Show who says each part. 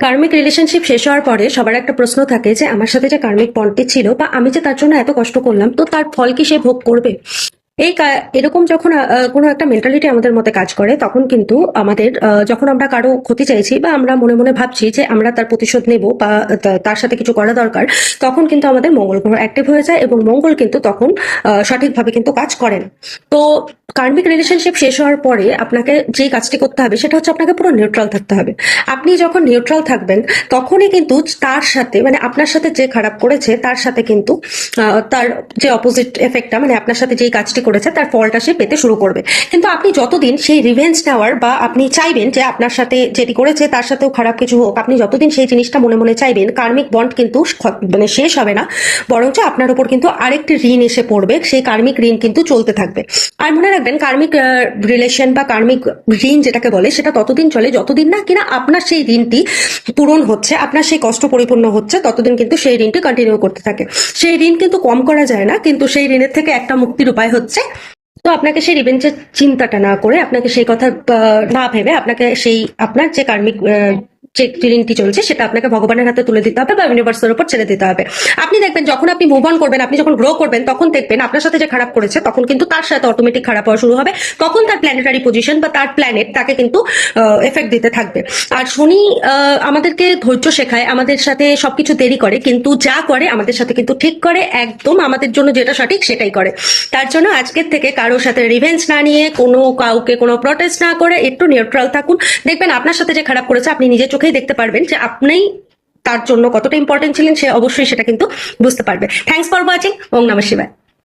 Speaker 1: কার্মিক relationship শেষ হওয়ার পরে সবার একটা প্রশ্ন থাকে যে আমার সাথে যে কার্মিক বন্ডটি ছিল বা আমি যে তার জন্য এত কষ্ট করলাম, তো তার ফল কি সে ভোগ করবে? এরকম যখন কোনো একটা মেন্টালিটি আমাদের মধ্যে কাজ করে, তখন কিন্তু আমাদের যখন আমরা কারো ক্ষতি চাইছি বা আমরা মনে মনে ভাবছি যে আমরা তার প্রতিশোধ নেব বা তার সাথে কিছু করা দরকার, তখন কিন্তু আমাদের মঙ্গল গ্রহ অ্যাক্টিভ হয়ে যায় এবং মঙ্গল কিন্তু তখন সঠিকভাবে কিন্তু কাজ করে না। তো কার্মিক রিলেশনশিপ শেষ হওয়ার পরে আপনাকে যে কাজটি করতে হবে সেটা হচ্ছে আপনাকে পুরো নিউট্রাল থাকতে হবে। আপনি যখন নিউট্রাল থাকবেন তখনই কিন্তু তার সাথে, মানে আপনার সাথে যে খারাপ করেছে তার সাথে কিন্তু তার যে অপোজিট এফেক্টটা, মানে আপনার সাথে যেই কাজটি করেছে তার ফলটা সে পেতে শুরু করবে। কিন্তু আপনি যতদিন সেই রিভেঞ্জ নেওয়ার বা আপনি চাইবেন যে আপনার সাথে যেটি করেছে তার সাথেও খারাপ কিছু হোক, আপনি যতদিন সেই জিনিসটা মনে মনে চাইবেন, কার্মিক বন্ড কিন্তু মানে শেষ হবে না, বরঞ্চ আপনার উপর কিন্তু আরেকটি ঋণ এসে পড়বে। সেই কার্মিক ঋণ কিন্তু চলতে থাকবে। আর মনে রাখবেন, কার্মিক রিলেশন বা কার্মিক ঋণ যেটাকে বলে, সেটা ততদিন চলে যতদিন না কিনা আপনার সেই ঋণটি পূরণ হচ্ছে, আপনার সেই কষ্ট পরিপূর্ণ হচ্ছে, ততদিন কিন্তু সেই ঋণটি কন্টিনিউ করতে থাকে। সেই ঋণ কিন্তু কম করা যায় না, কিন্তু সেই ঋণের থেকে একটা মুক্তির উপায় হচ্ছে, তো আপনাকে সেই রিভেঞ্জের চিন্তাটা না করে, আপনাকে সেই কথা না ভেবে, আপনাকে সেই আপনার যে কার্মিক যে ঋণটি চলছে সেটা আপনাকে ভগবানের হাতে তুলে দিতে হবে বা ইউনিভার্সের উপর ছেড়ে দিতে হবে। আপনি দেখবেন যখন আপনি মুভ অন করবেন, আপনি যখন গ্রো করবেন, তখন দেখবেন আপনার সাথে যে খারাপ করেছে তখন কিন্তু তার সাথে অটোমেটিক খারাপ হওয়া শুরু হবে। তখন তার প্ল্যানেটারি পজিশন বা তার প্ল্যানেট তাকে কিন্তু এফেক্ট দিতে থাকবে। আর শনি আমাদেরকে ধৈর্য শেখায়, আমাদের সাথে সবকিছু দেরি করে, কিন্তু যা করে আমাদের সাথে কিন্তু ঠিক করে, একদম আমাদের জন্য যেটা সঠিক সেটাই করে। তার জন্য আজকের থেকে কারোর সাথে রিভেঞ্জ না নিয়ে, কাউকে কোনো প্রটেস্ট না করে একটু নিউট্রাল থাকুন। দেখবেন আপনার সাথে যে খারাপ করেছে আপনি নিজের চোখেই দেখতে পারবেন যে আপনি তার জন্য কতটা ইম্পর্টেন্ট ছিলেন, সে অবশ্যই সেটা কিন্তু বুঝতে পারবে। Thanks for watching. ওম নমঃ শিবায়।